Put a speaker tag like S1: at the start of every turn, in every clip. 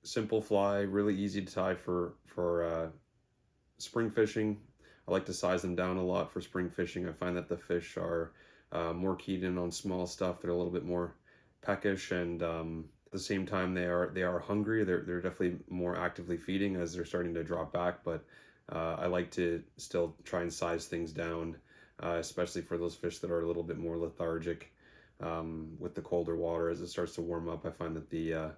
S1: simple fly, really easy to tie for spring fishing. I like to size them down a lot for spring fishing. I find that the fish are more keyed in on small stuff. They're a little bit more peckish, and at the same time they are hungry. They're definitely more actively feeding as they're starting to drop back. But I like to still try and size things down, especially for those fish that are a little bit more lethargic with the colder water. As it starts to warm up, I find that the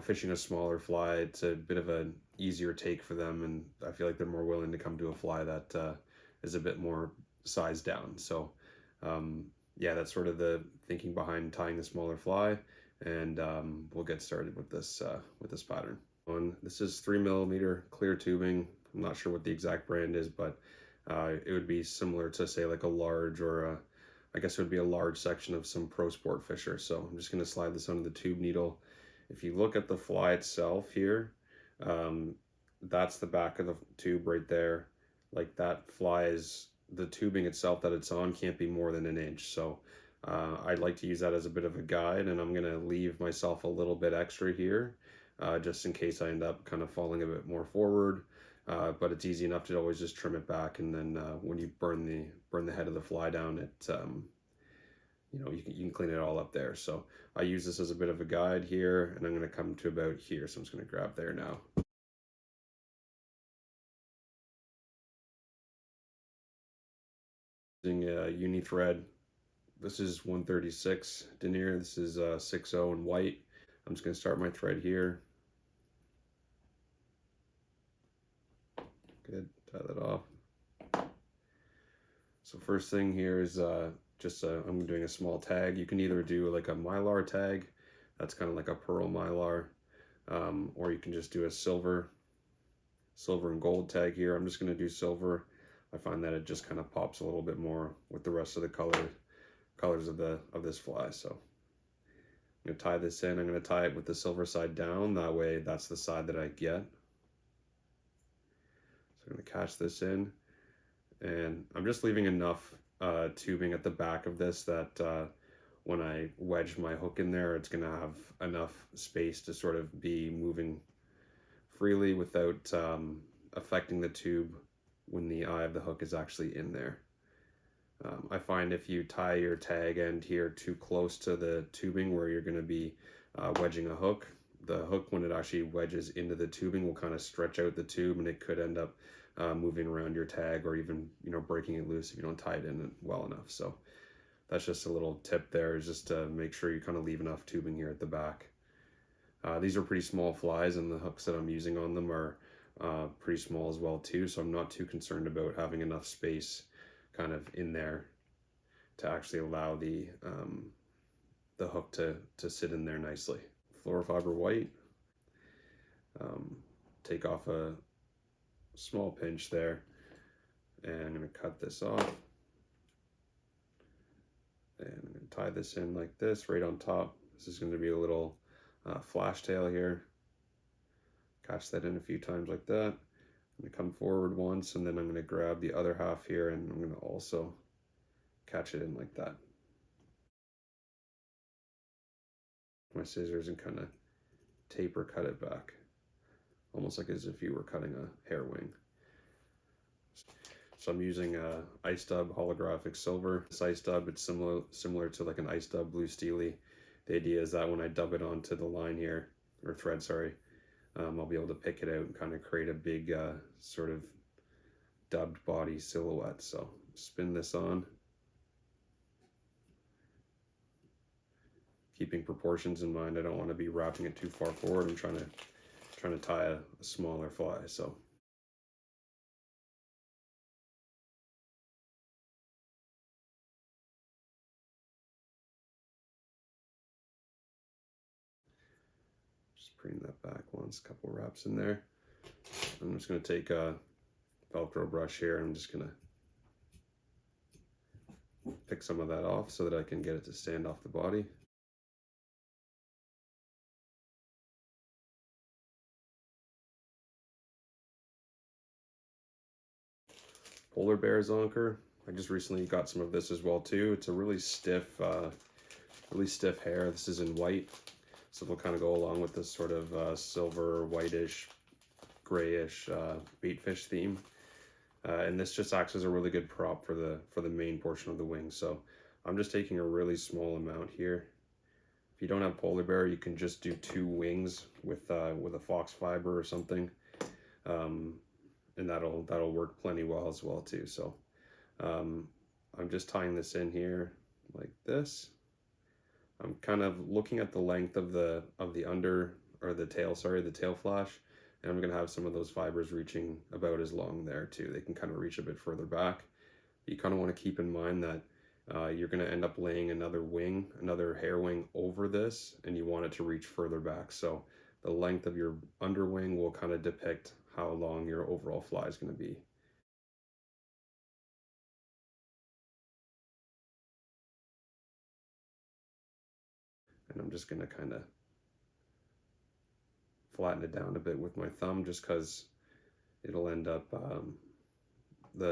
S1: fishing a smaller fly, it's a bit of an easier take for them, and I feel like they're more willing to come to a fly that is a bit more sized down. So yeah, that's sort of the thinking behind tying the smaller fly, and we'll get started with this pattern. This is 3mm clear tubing. I'm not sure what the exact brand is, but it would be similar to, say, like a large, or I guess it would be a large section of some pro sport fisher. So I'm just going to slide this under the tube needle. If you look at the fly itself here, that's the back of the tube right there. Like, that fly is, the tubing itself that it's on can't be more than 1 inch. So I'd like to use that as a bit of a guide, and I'm going to leave myself a little bit extra here just in case I end up kind of falling a bit more forward. But it's easy enough to always just trim it back, and then when you burn the head of the fly down, it you can clean it all up there. So I use this as a bit of a guide here, and I'm going to come to about here. So I'm just going to grab there now. Using a uni thread. This is 136 denier. This is 6/0 in white. I'm just going to start my thread here. Good, tie that off. So first thing here is I'm doing a small tag. You can either do like a mylar tag, that's kind of like a pearl mylar, or you can just do a silver and gold tag here. I'm just going to do silver. I find that it just kind of pops a little bit more with the rest of the colors of this fly. So I'm going to tie this in. I'm going to tie it with the silver side down. That way, that's the side that I get. So I'm going to catch this in, and I'm just leaving enough tubing at the back of this that when I wedge my hook in there, it's going to have enough space to sort of be moving freely without affecting the tube when the eye of the hook is actually in there. I find if you tie your tag end here too close to the tubing where you're going to be wedging a hook, the hook, when it actually wedges into the tubing, will kind of stretch out the tube, and it could end up moving around your tag, or even breaking it loose if you don't tie it in well enough. So that's just a little tip there, is just to make sure you kind of leave enough tubing here at the back. These are pretty small flies, and the hooks that I'm using on them are pretty small as well too, so I'm not too concerned about having enough space kind of in there to actually allow the hook to sit in there nicely. Flourofibre white. Take off a small pinch there, and I'm going to cut this off, and I'm going to tie this in like this right on top. This is going to be a little flash tail here. Catch that in a few times like that. I'm going to come forward once, and then I'm going to grab the other half here, and I'm going to also catch it in like that. My scissors, and kind of taper cut it back, almost like as if you were cutting a hair wing. So I'm using a ice dub holographic silver. This ice dub, it's similar to like an ice dub blue steely. The idea is that when I dub it onto the line here, or thread, sorry, I'll be able to pick it out and kind of create a big sort of dubbed body silhouette. So spin this on, keeping proportions in mind. I don't want to be wrapping it too far forward. I'm trying to tie a smaller fly. So just bring that back once, couple wraps in there. I'm just going to take a Velcro brush here, and I'm just going to pick some of that off so that I can get it to stand off the body. Polar bear zonker. I just recently got some of this as well too. It's a really stiff hair. This is in white. So they'll kind of go along with this sort of silver, whitish, grayish baitfish theme. And this just acts as a really good prop for the main portion of the wing. So I'm just taking a really small amount here. If you don't have polar bear, you can just do 2 wings with a fox fiber or something, and that'll work plenty well as well too. So I'm just tying this in here like this. I'm kind of looking at the length of the under, or the tail, sorry, the tail flash, and I'm going to have some of those fibers reaching about as long there too. They can kind of reach a bit further back. You kind of want to keep in mind that you're going to end up laying another wing, another hair wing over this, and you want it to reach further back. So the length of your underwing will kind of depict how long your overall fly is going to be. And I'm just going to kind of flatten it down a bit with my thumb, just because it'll end up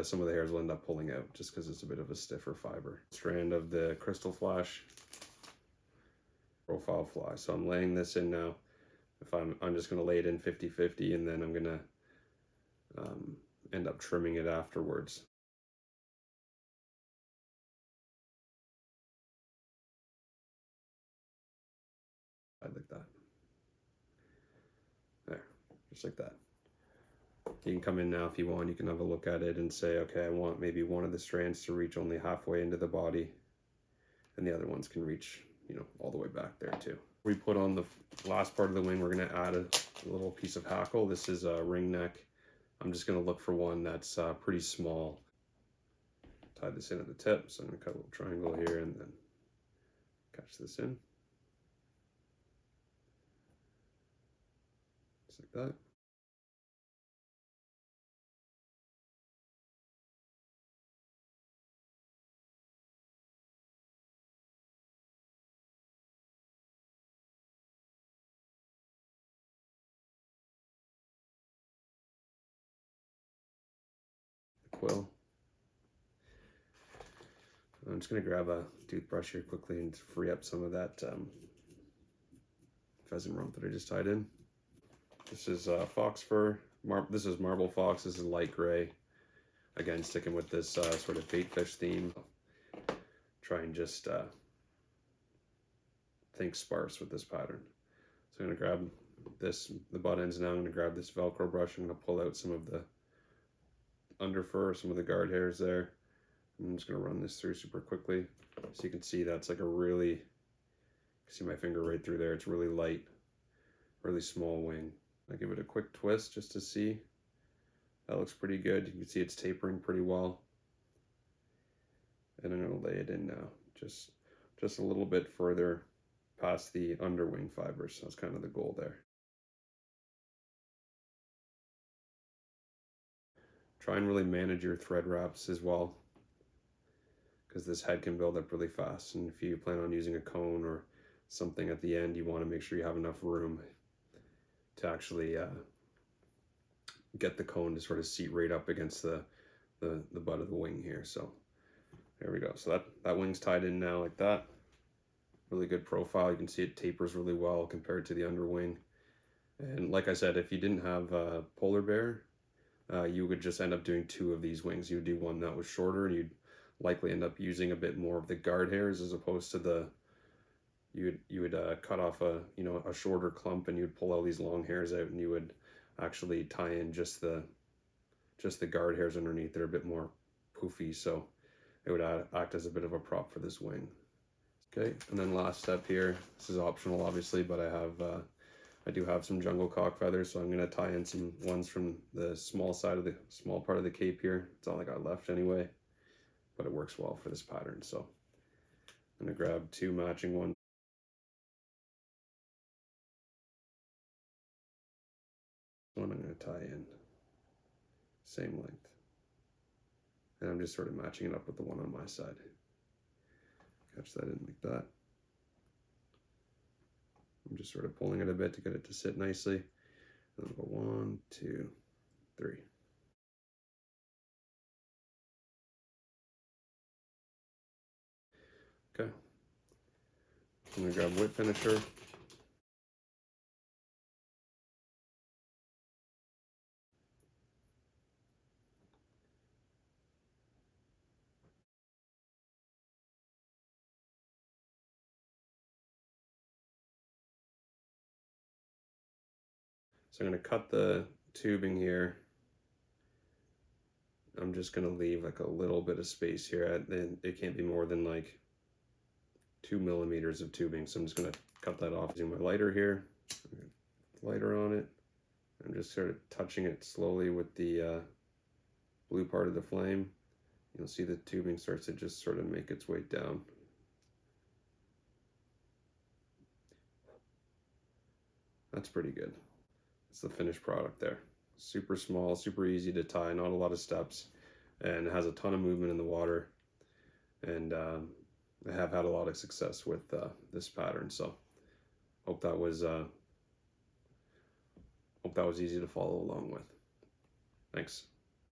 S1: some of the hairs will end up pulling out just because it's a bit of a stiffer fiber. Strand of the crystal flash profile fly. So I'm laying this in now. If I'm just going to lay it in 50-50, and then I'm going to end up trimming it afterwards. Like that. There, just like that. You can come in now if you want. You can have a look at it and say, okay, I want maybe one of the strands to reach only halfway into the body, and the other ones can reach, you know, all the way back there too. We put on the last part of the wing, we're going to add a little piece of hackle. This is a ring neck. I'm just going to look for one that's pretty small. Tie this in at the tip, so I'm going to cut a little triangle here and then catch this in. Just like that. The quill. I'm just going to grab a toothbrush here quickly and free up some of that pheasant rump that I just tied in. This is fox fur. This is marble fox. This is light gray. Again, sticking with this sort of baitfish theme. Try and just think sparse with this pattern. So I'm going to grab this, the butt ends now. I'm going to grab this Velcro brush. I'm going to pull out some of the under fur, some of the guard hairs there. I'm just going to run this through super quickly. So you can see that's like a really, see my finger right through there. It's really light, really small wing. I give it a quick twist just to see. That looks pretty good. You can see it's tapering pretty well. And I'm going to lay it in now, just a little bit further past the underwing fibers. That's kind of the goal there. Try and really manage your thread wraps as well, because this head can build up really fast. And if you plan on using a cone or something at the end, you want to make sure you have enough room to actually get the cone to sort of seat right up against the butt of the wing here. So there we go. So that wing's tied in now like that. Really good profile. You can see it tapers really well compared to the underwing. And like I said, if you didn't have a polar bear, you would just end up doing 2 of these wings. You would do one that was shorter, and you'd likely end up using a bit more of the guard hairs as opposed to the, you would cut off a shorter clump, and you'd pull all these long hairs out, and you would actually tie in just the guard hairs underneath. They're a bit more poofy, so it would act as a bit of a prop for this wing. Okay, and then last step here, this is optional obviously, but I do have some jungle cock feathers, so I'm going to tie in some ones from the small part of the cape here. It's all I got left anyway, but it works well for this pattern. So I'm going to grab 2 matching ones. One I'm going to tie in, same length. And I'm just sort of matching it up with the one on my side. Catch that in like that. I'm just sort of pulling it a bit to get it to sit nicely. And I'll go 1, 2, 3. Okay. I'm gonna grab whip finisher. So I'm going to cut the tubing here. I'm just going to leave like a little bit of space here. It can't be more than like 2 millimeters of tubing. So I'm just going to cut that off using my lighter here. Lighter on it. I'm just sort of touching it slowly with the blue part of the flame. You'll see the tubing starts to just sort of make its way down. That's pretty good. It's the finished product there. Super small, super easy to tie, not a lot of steps, and it has a ton of movement in the water. And I have had a lot of success with this pattern, so hope that was easy to follow along with. Thanks.